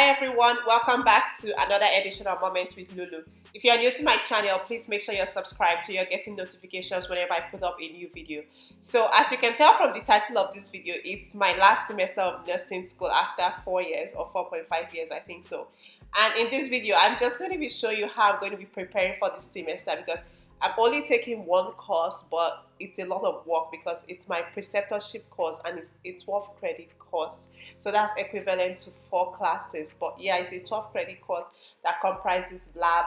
Hi everyone, welcome back to another edition of Moments with Lulu. If you're new to my channel, please make sure you're subscribed so you're getting notifications whenever I put up a new video. So as you can tell from the title of this video, it's my last semester of nursing school after 4 years or 4.5 years, I think so. And in this video, I'm just going to be showing you how I'm going to be preparing for this semester because I'm only taking one course, but it's a lot of work because it's my preceptorship course and it's a 12 credit course. So that's equivalent to 4 classes. But yeah, it's a 12 credit course that comprises lab,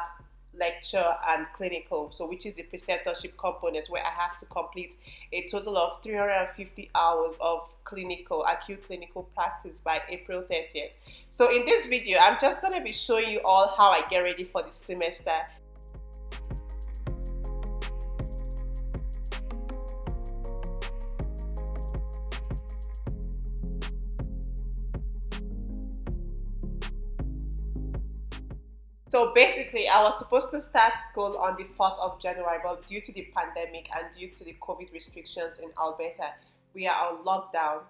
lecture, and clinical. So which is the preceptorship component where I have to complete a total of 350 hours of acute clinical practice by April 30th. So in this video, I'm just going to be showing you all how I get ready for this semester. So basically, I was supposed to start school on the 4th of January, but due to the pandemic and due to the COVID restrictions in Alberta, we are on lockdown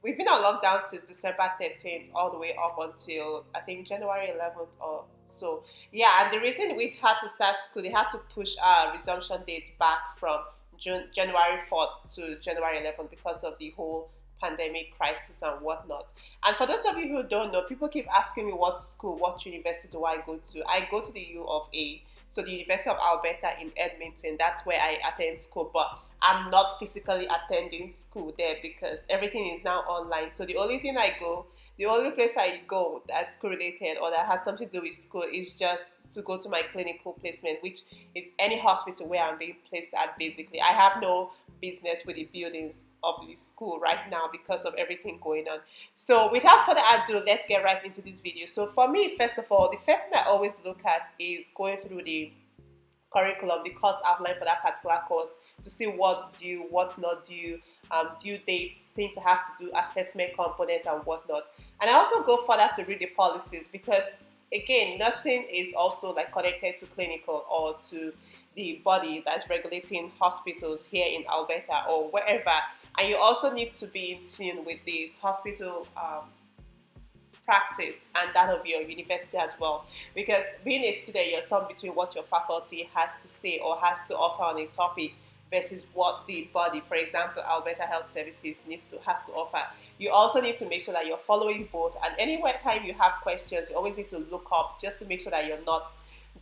we've been on lockdown since December 13th all the way up until I think January 11th or so. Yeah, and the reason we had to start school, they had to push our resumption date back from January 4th to January 11th because of the whole pandemic crisis and whatnot. And for those of you who don't know, people keep asking me what school, what university do I go to. I go to the U of A, so the University of Alberta in Edmonton. That's where I attend school, but I'm not physically attending school there because everything is now online. So the only place I go that's school related or that has something to do with school is just to go to my clinical placement, which is any hospital where I'm being placed at basically. I have no business with the buildings of the school right now because of everything going on. So without further ado, let's get right into this video. So for me, first of all, the first thing I always look at is going through the curriculum, the course outline for that particular course to see what's due, what's not due, due date, things I have to do, assessment component and whatnot. And I also go further to read the policies because again, nursing is also like connected to clinical or to the body that's regulating hospitals here in Alberta or wherever. And you also need to be in tune with the hospital practice and that of your university as well. Because being a student, you're torn between what your faculty has to say or has to offer on a topic versus what the body, for example, Alberta Health Services has to offer. You also need to make sure that you're following both. And anywhere time you have questions, you always need to look up just to make sure that you're not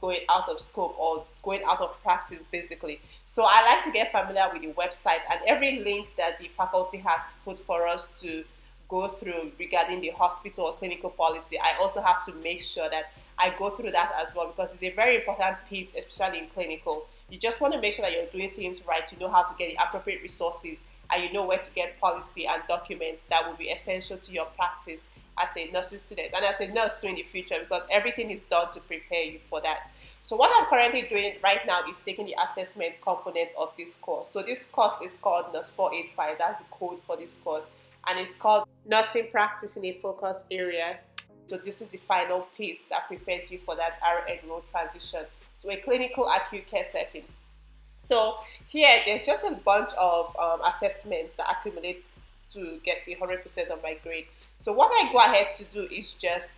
going out of scope or going out of practice basically. So I like to get familiar with the website and every link that the faculty has put for us to go through regarding the hospital or clinical policy. I also have to make sure that I go through that as well because it's a very important piece, especially in clinical. You just want to make sure that you're doing things right, you know how to get the appropriate resources, and you know where to get policy and documents that will be essential to your practice as a nursing student and as a nurse too in the future because everything is done to prepare you for that. So what I'm currently doing right now is taking the assessment component of this course. So this course is called Nurse 485, that's the code for this course, and it's called Nursing Practice in a Focus Area. So this is the final piece that prepares you for that RN role transition to a clinical acute care setting. So here, there's just a bunch of assessments that accumulate to get the 100% of my grade. So what I go ahead to do is just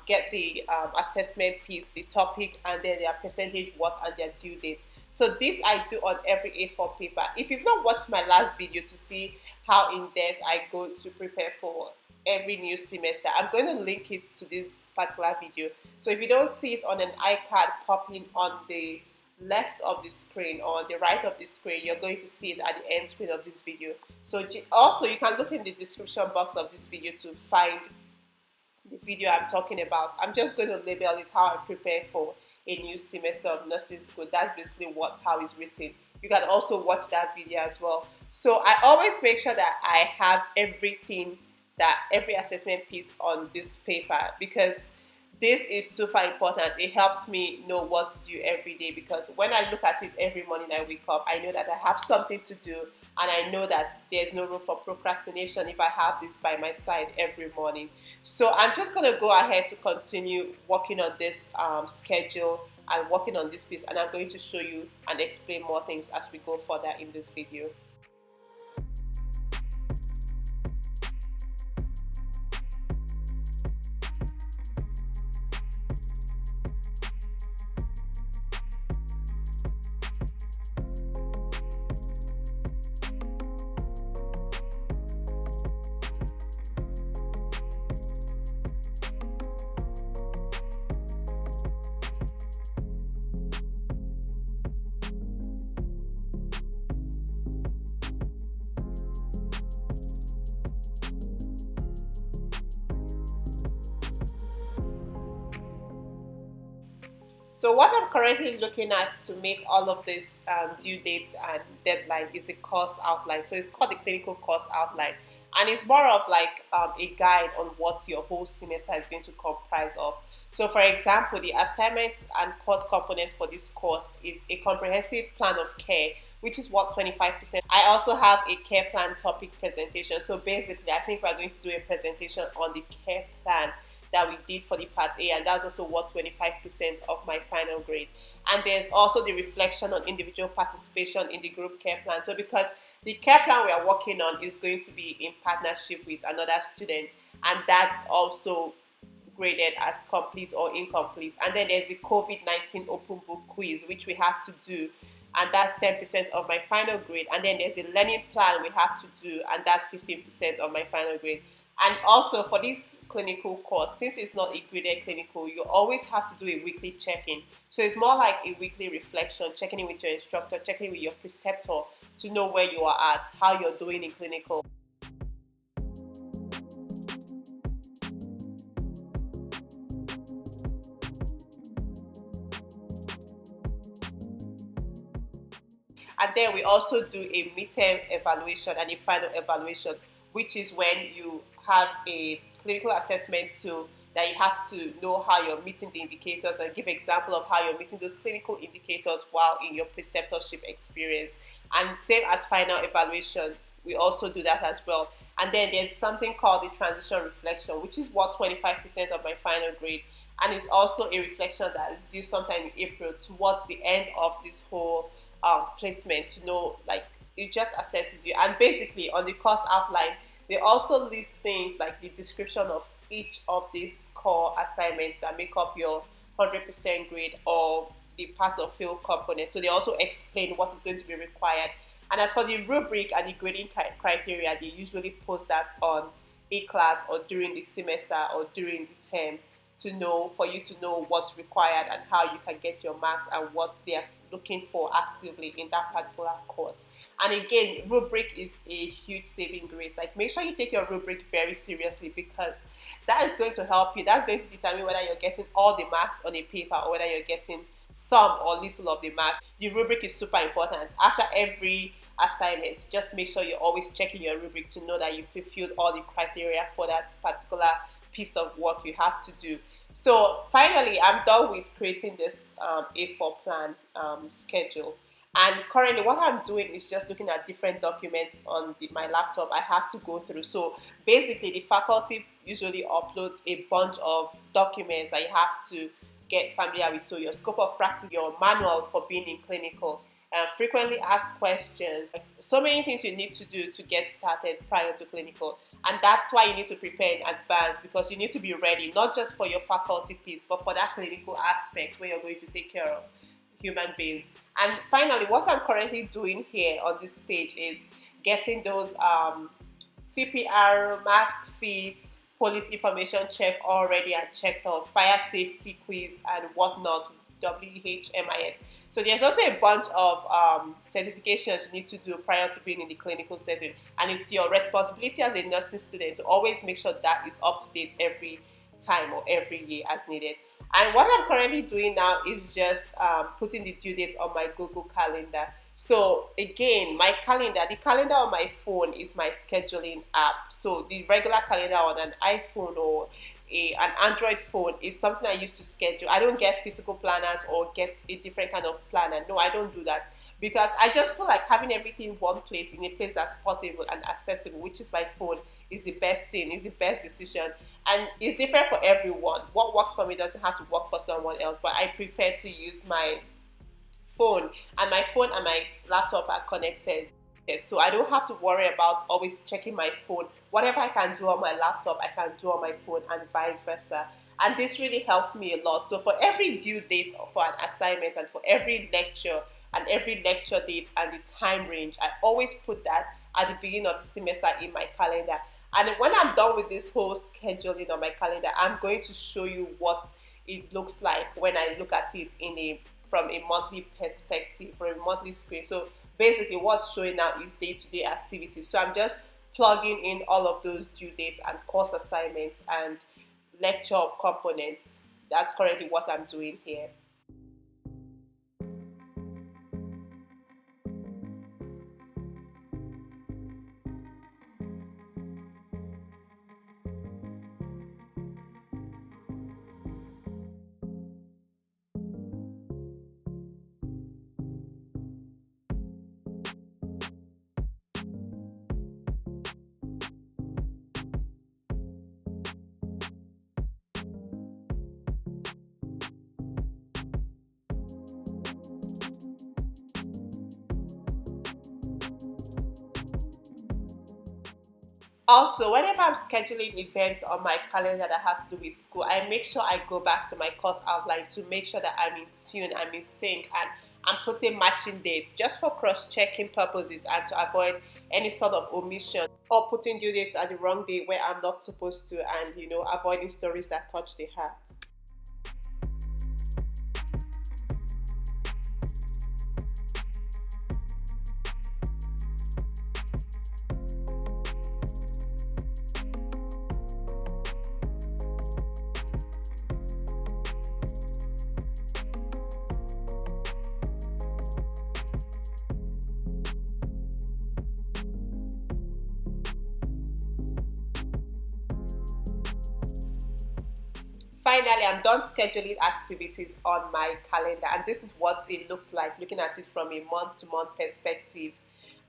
get the assessment piece, the topic, and then their percentage worth and their due date. So this I do on every A4 paper. If you've not watched my last video to see how in depth I go to prepare for every new semester, I'm going to link it to this particular video. So if you don't see it on an iCard popping on the left of the screen or on the right of the screen, you're going to see it at the end screen of this video. So also you can look in the description box of this video to find the video I'm talking about. I'm just going to label it how I prepare for a new semester of nursing school. That's basically how it's written. You can also watch that video as well. So I always make sure that I have every assessment piece on this paper because this is super important. It helps me know what to do every day because when I look at it every morning I wake up, I know that I have something to do and I know that there's no room for procrastination if I have this by my side every morning. So I'm just going to go ahead to continue working on this schedule and working on this piece, and I'm going to show you and explain more things as we go further in this video. So what I'm currently looking at to make all of this due dates and deadline is the course outline. So it's called the clinical course outline, and it's more of like a guide on what your whole semester is going to comprise of. So, for example, the assignments and course components for this course is a comprehensive plan of care, which is what 25%. I also have a care plan topic presentation. So basically, I think we're going to do a presentation on the care plan that we did for the part A, and that's also what 25% of my final grade. And there's also the reflection on individual participation in the group care plan. So because the care plan we are working on is going to be in partnership with another student, and that's also graded as complete or incomplete. And then there's the COVID-19 open book quiz, which we have to do, and that's 10% of my final grade. And then there's a learning plan we have to do, and that's 15% of my final grade. And also for this clinical course, since it's not a graded clinical, you always have to do a weekly check-in. So it's more like a weekly reflection, checking in with your instructor, checking in with your preceptor to know where you are at, how you're doing in clinical. And then we also do a midterm evaluation and a final evaluation, which is when you have a clinical assessment tool that you have to know how you're meeting the indicators and give example of how you're meeting those clinical indicators while in your preceptorship experience. And same as final evaluation, we also do that as well. And then there's something called the transition reflection, which is what 25% of my final grade. And it's also a reflection that is due sometime in April towards the end of this whole placement to know, like, it just assesses you. And basically on the course outline, they also list things like the description of each of these core assignments that make up your 100% grade or the pass or fail component. So they also explain what is going to be required. And as for the rubric and the grading criteria, they usually post that on a class or during the semester or during the term to know, for you to know what's required and how you can get your marks and what they are looking for actively in that particular course. And again, rubric is a huge saving grace. Like, make sure you take your rubric very seriously, because that is going to help you. That's going to determine whether you're getting all the marks on a paper or whether you're getting some or little of the marks. The rubric is super important. After every assignment, just make sure you're always checking your rubric to know that you fulfilled all the criteria for that particular piece of work you have to do. So finally, I'm done with creating this A4 plan schedule. And currently, what I'm doing is just looking at different documents on my laptop I have to go through. So basically, the faculty usually uploads a bunch of documents that you have to get familiar with. So your scope of practice, your manual for being in clinical, frequently asked questions, like so many things you need to do to get started prior to clinical. And that's why you need to prepare in advance, because you need to be ready, not just for your faculty piece, but for that clinical aspect where you're going to take care of human beings. And finally, what I'm currently doing here on this page is getting those CPR, mask fits, police information check already and checked out, fire safety quiz and whatnot, WHMIS. So there's also a bunch of certifications you need to do prior to being in the clinical setting, and it's your responsibility as a nursing student to always make sure that is up to date every time or every year as needed. And what I'm currently doing now is just putting the due dates on my Google Calendar. So again, my calendar, the calendar on my phone is my scheduling app. So the regular calendar on an iPhone or an Android phone is something I use to schedule. I don't get physical planners or get a different kind of planner. No, I don't do that, because I just feel like having everything in one place, in a place that's portable and accessible, which is my phone, is the best thing, is the best decision. And it's different for everyone. What works for me doesn't have to work for someone else, but I prefer to use my phone, and my phone and my laptop are connected. So I don't have to worry about always checking my phone. Whatever I can do on my laptop, I can do on my phone, and vice versa. And this really helps me a lot. So for every due date for an assignment, and for every lecture and every lecture date and the time range, I always put that at the beginning of the semester in my calendar. And when I'm done with this whole scheduling on my calendar, I'm going to show you what it looks like when I look at it in a from a monthly perspective, from a monthly screen. So basically what's showing now is day-to-day activities. So I'm just plugging in all of those due dates and course assignments and lecture components. That's currently what I'm doing here. Also, whenever I'm scheduling events on my calendar that has to do with school, I make sure I go back to my course outline to make sure that I'm in tune, I'm in sync, and I'm putting matching dates just for cross-checking purposes and to avoid any sort of omission or putting due dates at the wrong day where I'm not supposed to, and avoiding stories that touch the heart. Finally, I'm done scheduling activities on my calendar, and this is what it looks like looking at it from a month to month perspective.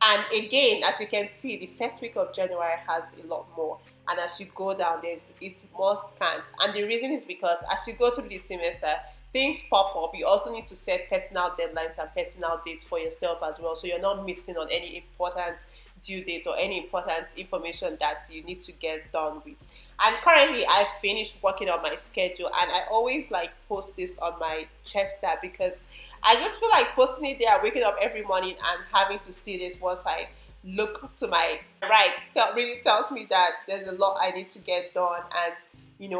And again, as you can see, the first week of January has a lot more, and as you go down, it's more scant. And the reason is because as you go through the semester, things pop up. You also need to set personal deadlines and personal dates for yourself as well, so you're not missing on any important due date or any important information that you need to get done with. And currently, I finished working on my schedule, and I always like post this on my chest tab because I just feel like posting it there, waking up every morning and having to see this once I look to my right. That really tells me that there's a lot I need to get done, and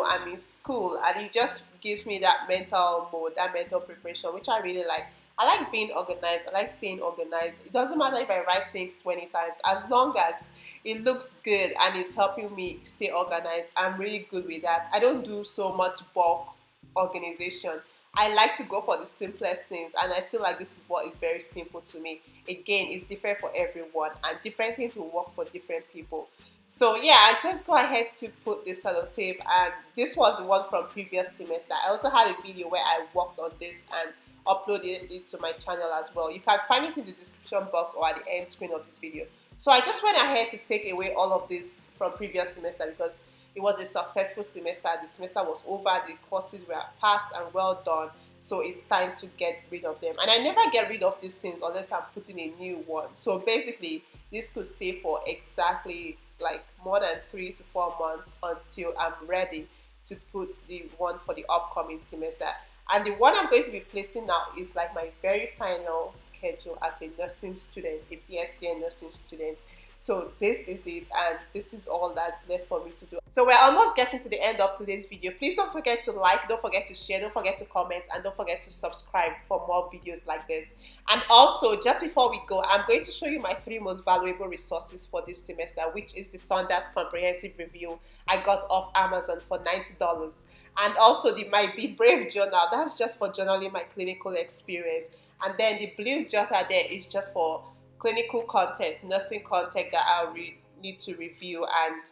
I'm in school, and it just gives me that mental mode, that mental preparation, which I really like. I like being organized. I like staying organized. It doesn't matter if I write things 20 times, as long as it looks good and it's helping me stay organized. I'm really good with that. I don't do so much bulk organization. I like to go for the simplest things, and I feel like this is what is very simple to me. Again, it's different for everyone, and different things will work for different people. So yeah, I just go ahead to put this sellotape, and this was the one from previous semester. I also had a video where I worked on this and uploaded it to my channel as well. You can find it in the description box or at the end screen of this video. So I just went ahead to take away all of this from previous semester because it was a successful semester. The semester was over, the courses were passed and well done. So it's time to get rid of them. And I never get rid of these things unless I'm putting a new one. So basically, this could stay for exactly like more than 3 to 4 months until I'm ready to put the one for the upcoming semester. And the one I'm going to be placing now is like my very final schedule as a nursing student, a BSc nursing student. So this is it, and this is all that's left for me to do. So we're almost getting to the end of today's video. Please don't forget to like, don't forget to share, don't forget to comment, and don't forget to subscribe for more videos like this. And also, just before we go, I'm going to show you my 3 most valuable resources for this semester, which is the Sundance Comprehensive Review I got off Amazon for $90. And also the My Be Brave journal, that's just for journaling my clinical experience. And then the blue jotter there is just for clinical content, nursing content that need to review and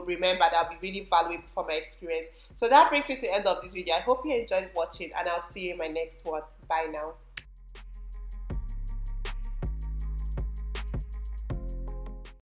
remember that will be really valuable for my experience. So that brings me to the end of this video. I hope you enjoyed watching, and I'll see you in my next one. Bye now.